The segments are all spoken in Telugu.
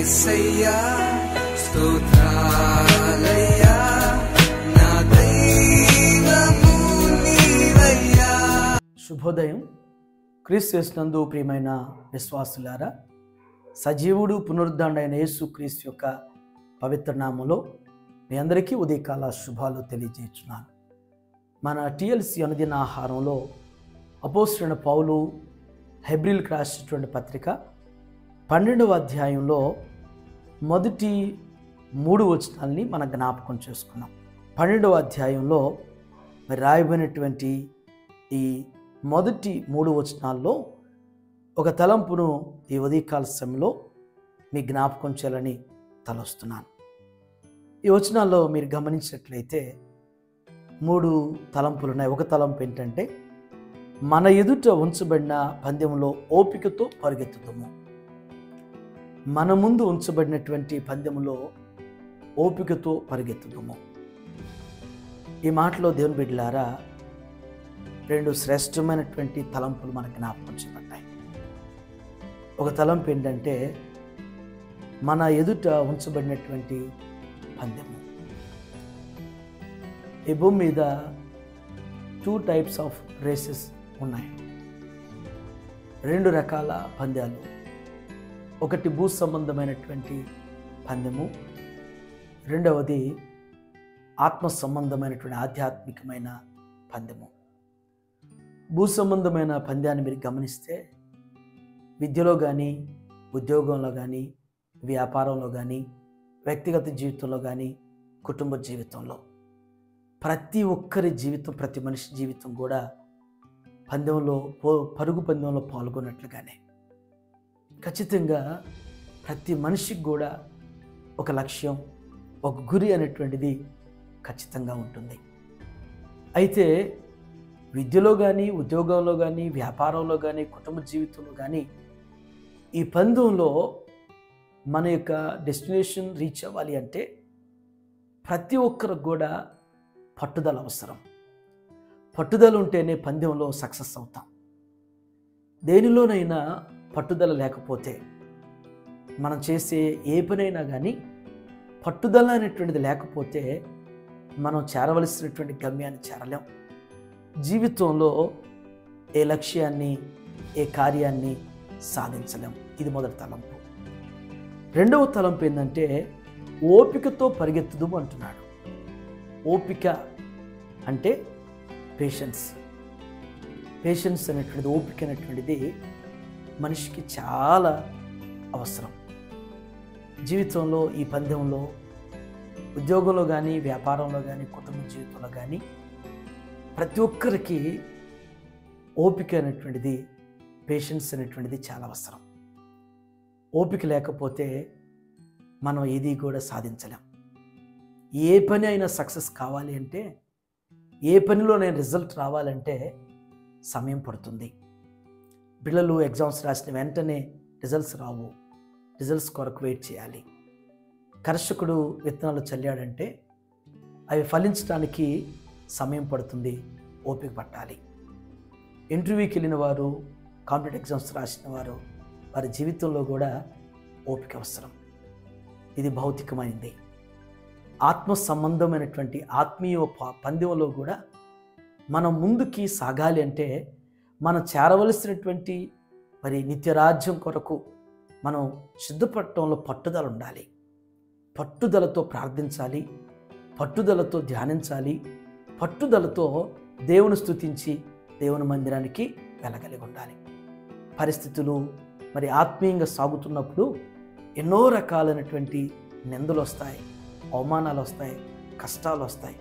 యేసయ్యా స్తోత్రాలయ్యా నా దైవము నీవయ్యా. శుభోదయం. క్రీస్తు యేసునందు ప్రియమైన విశ్వాసులారా, సజీవుడు పునరుద్ధరణైన యేసు క్రీస్తు యొక్క పవిత్ర నామములో మీ అందరికీ ఉదయకాల శుభాలు తెలియజేస్తున్నాను. మన టిఎల్సి అనుదిన ఆహారంలో అపోస్తలుడైన పౌలు హెబ్రీయులకు రాసినటువంటి పత్రిక 12వ అధ్యాయంలో మొదటి 3 వచనాల్ని మనం జ్ఞాపకం చేసుకున్నాం. 12వ అధ్యాయంలో రాయబడినటువంటి ఈ మొదటి 3 వచనాల్లో ఒక తలంపును ఈ ఉదయకాల సమయంలో మీ జ్ఞాపకం చేయాలని తలస్తున్నాను. ఈ వచనాల్లో మీరు గమనించినట్లయితే 3 తలంపులు ఉన్నాయి. ఒక తలంపు ఏంటంటే, మన ఎదుట ఉంచబడిన పందెంలో ఓపికతో పరిగెత్తుతాము. మన ముందు ఉంచబడినటువంటి పందెంలో ఓపికతో పరిగెత్తుతాము. ఈ మాటలో దేవుని బిడ్డలారా 2 శ్రేష్టమైనటువంటి తలంపులు మనకు జ్ఞాపకం చేయబడ్డాయి. ఒక తలంపు ఏంటంటే, మన ఎదుట ఉంచబడినటువంటి పందెము. ఈ భూమి మీద 2 టైప్స్ ఆఫ్ రేసెస్ ఉన్నాయి. 2 రకాల పందాలు. ఒకటి భూ సంబంధమైనటువంటి పందెము, రెండవది ఆత్మ సంబంధమైనటువంటి ఆధ్యాత్మికమైన పందెము. భూ సంబంధమైన పందాన్ని మీరు గమనిస్తే విద్యలో కానీ, ఉద్యోగంలో కానీ, వ్యాపారంలో కానీ, వ్యక్తిగత జీవితంలో కానీ, కుటుంబ జీవితంలో ప్రతి ఒక్కరి జీవితం, ప్రతి మనిషి జీవితం కూడా పందెంలో పరుగు పందెంలో పాల్గొన్నట్లుగానే ఖచ్చితంగా ప్రతి మనిషికి కూడా ఒక లక్ష్యం, ఒక గురి అనేటువంటిది ఖచ్చితంగా ఉంటుంది. అయితే విద్యలో కానీ, ఉద్యోగంలో కానీ, వ్యాపారంలో కానీ, కుటుంబ జీవితంలో కానీ ఈ పందెంలో మన యొక్క డెస్టినేషన్ రీచ్ అవ్వాలి అంటే ప్రతి ఒక్కరికి కూడా పట్టుదల అవసరం. పట్టుదల ఉంటేనే పందెంలో సక్సెస్ అవుతాం. దేనిలోనైనా పట్టుదల లేకపోతే, మనం చేసే ఏ పనైనా కానీ పట్టుదల అనేటువంటిది లేకపోతే మనం చేరవలసినటువంటి గమ్యాన్ని చేరలేం. జీవితంలో ఏ లక్ష్యాన్ని, ఏ కార్యాన్ని సాధించలేం. ఇది మొదటి తలంపు. రెండవ తలంపు ఏంటంటే, ఓపికతో పరిగెత్తుదు అంటున్నాడు. ఓపిక అంటే పేషెన్స్. పేషెన్స్ అనేటువంటిది, ఓపిక అనేటువంటిది మనిషికి చాలా అవసరం. జీవితంలో ఈ పందెంలో, ఉద్యోగంలో కానీ, వ్యాపారంలో కానీ, కుటుంబ జీవితంలో కానీ ప్రతి ఒక్కరికి ఓపిక అనేటువంటిది, పేషెన్స్ అనేటువంటిది చాలా అవసరం. ఓపిక లేకపోతే మనం ఏది కూడా సాధించలేం. ఏ పని అయినా సక్సెస్ కావాలి అంటే, ఏ పనిలోనైనా రిజల్ట్ రావాలంటే సమయం పడుతుంది. పిల్లలు ఎగ్జామ్స్ రాసిన వెంటనే రిజల్ట్స్ రావు. రిజల్ట్స్ కొరకు వెయిట్ చేయాలి. కర్షకుడు విత్తనాలు చల్లాడంటే అవి ఫలించడానికి సమయం పడుతుంది, ఓపిక పట్టాలి. ఇంటర్వ్యూకి వెళ్ళిన వారు, కాంపిటేటివ్ ఎగ్జామ్స్ రాసిన వారు, వారి జీవితంలో కూడా ఓపిక అవసరం. ఇది భౌతికమైనది. ఆత్మ సంబంధమైనటువంటి ఆత్మీయ పందెంలో కూడా మనం ముందుకి సాగాలి అంటే, మనం చేరవలసినటువంటి మరి నిత్యరాజ్యం కొరకు మనం సిద్ధపడటంలో పట్టుదల ఉండాలి. పట్టుదలతో ప్రార్థించాలి, పట్టుదలతో ధ్యానించాలి, పట్టుదలతో దేవుని స్తుతించి దేవుని మందిరానికి వెళ్ళగలిగి ఉండాలి. పరిస్థితులు మరి ఆత్మీయంగా సాగుతున్నప్పుడు ఎన్నో రకాలైనటువంటి నిందలు వస్తాయి, అవమానాలు వస్తాయి, కష్టాలు వస్తాయి.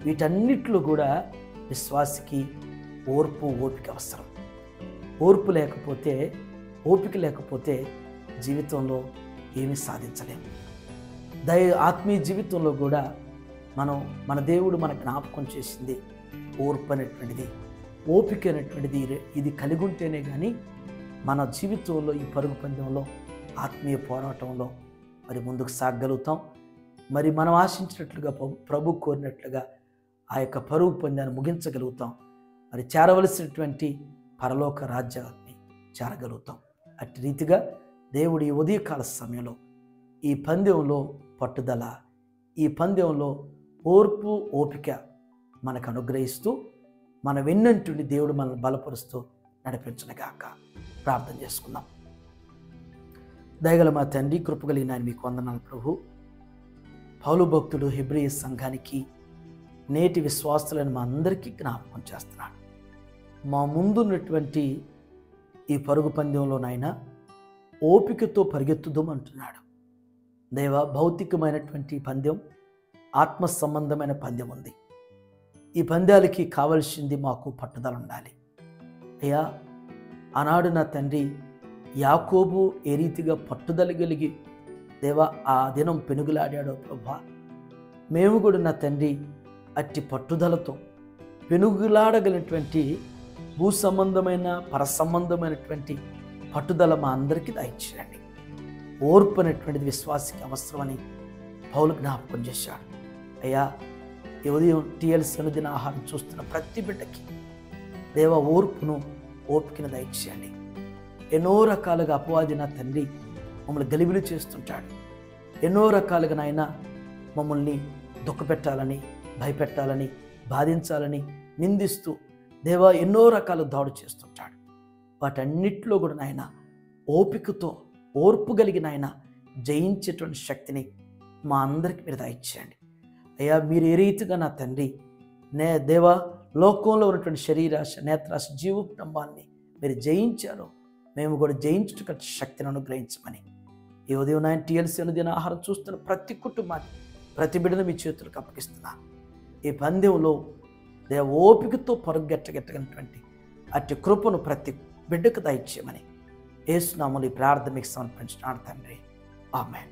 వీటన్నిటిలో కూడా విశ్వాసికి ఓపిక అవసరం. ఓపిక లేకపోతే జీవితంలో ఏమీ సాధించలేము. ఆత్మీయ జీవితంలో కూడా మన దేవుడు మన జ్ఞాపకం చేసింది ఓర్పు అనేటువంటిది, ఓపిక అనేటువంటిది. ఇది కలిగి ఉంటేనే కానీ మన జీవితంలో ఈ పరుగు పందెంలో, ఆత్మీయ పోరాటంలో మరి ముందుకు సాగగలుగుతాం. మరి మనం ఆశించినట్లుగా, ప్రభు కోరినట్లుగా ఆ యొక్క పరుగు పందాన్ని ముగించగలుగుతాం. మరి చేరవలసినటువంటి పరలోక రాజ్యాన్ని చేరగలుగుతాం. అట్టి రీతిగా దేవుడి ఉదయకాల సమయంలో ఈ పందెంలో పట్టుదల, ఈ పందెంలో ఓర్పు ఓపిక మనకు అనుగ్రహిస్తూ మన వెన్నంటుండి దేవుడు మనల్ని బలపరుస్తూ నడిపించనుగాక. ప్రార్థన చేసుకుందాం. దయగల మా తండ్రి, కృపగలిగిన ఆయన మీకు వందనాలు ప్రభు. పౌలు భక్తుడు హెబ్రీ సంఘానికి నేటి విశ్వాసులను మా అందరికీ జ్ఞాపకం చేస్తున్నాడు. మా ముందున్నటువంటి ఈ పరుగు పందెంలోనైనా ఓపికతో పరిగెత్తుదామంటున్నాడు. దేవ, భౌతికమైనటువంటి పందెం, ఆత్మ సంబంధమైన పందెం ఉంది. ఈ పందాలకి కావలసింది మాకు పట్టుదల ఉండాలి. అయ్యా, ఆనాడు నా తండ్రి యాకోబు ఏ రీతిగా పట్టుదల కలిగి దేవా ఆ దినం పెనుగులాడాడో ప్రభా, మేము కూడా నా తండ్రి అట్టి పట్టుదలతో పెనుగులాడగలిగినటువంటి భూ సంబంధమైన పర సంబంధమైనటువంటి పట్టుదల మా అందరికీ దయచేయండి. ఓర్పు అనేటువంటిది విశ్వాసికి అవసరమని పౌలు జ్ఞాపకం చేశాడు. అయ్యా, ఈ ఉదయం టీఎల్సీ అనుదిన ఆహారం చూస్తున్న ప్రతి బిడ్డకి దేవ ఓర్పును ఓపికను దయచేయండి. ఎన్నో రకాలుగా అపవాది నా తండ్రి మమ్మల్ని గలిబిలి చేస్తుంటాడు. ఎన్నో రకాలుగా నాయన మమ్మల్ని దుఃఖపెట్టాలని, భయపెట్టాలని, బాధించాలని, నిందిస్తూ దేవా ఎన్నో రకాల దాడు చేస్తుంటాడు. వాటన్నిటిలో కూడా నాయన ఓపికతో ఓర్పు కలిగిన ఆయన జయించేటువంటి శక్తిని మా అందరికీ మీరు దయచేయండి. అయ్యా, మీరు ఏ రీతిగా నా తండ్రి దేవా లోకంలో ఉన్నటువంటి శరీరాశ, నేత్రాశ, జీవకుటుంబాన్ని మీరు జయించారో మేము కూడా జయించుట శక్తిని అనుగ్రహించమని ఈ ఉదయం నాయన టీఎల్సీ అనుదిన ఆహారం చూస్తున్న ప్రతి కుటుంబాన్ని, ప్రతి బిడ్డను మీ చేతులకు అప్పగిస్తున్నాను. ఈ పందెంలో దేవ ఓపికతో పరుగెట్టగలిగినటువంటి అట్టి కృపను ప్రతి బిడ్డకు దయచేయమని యేసు నామములో ఈ ప్రార్థన మీకు సమర్పించున్నాను తండ్రి. ఆమేన్.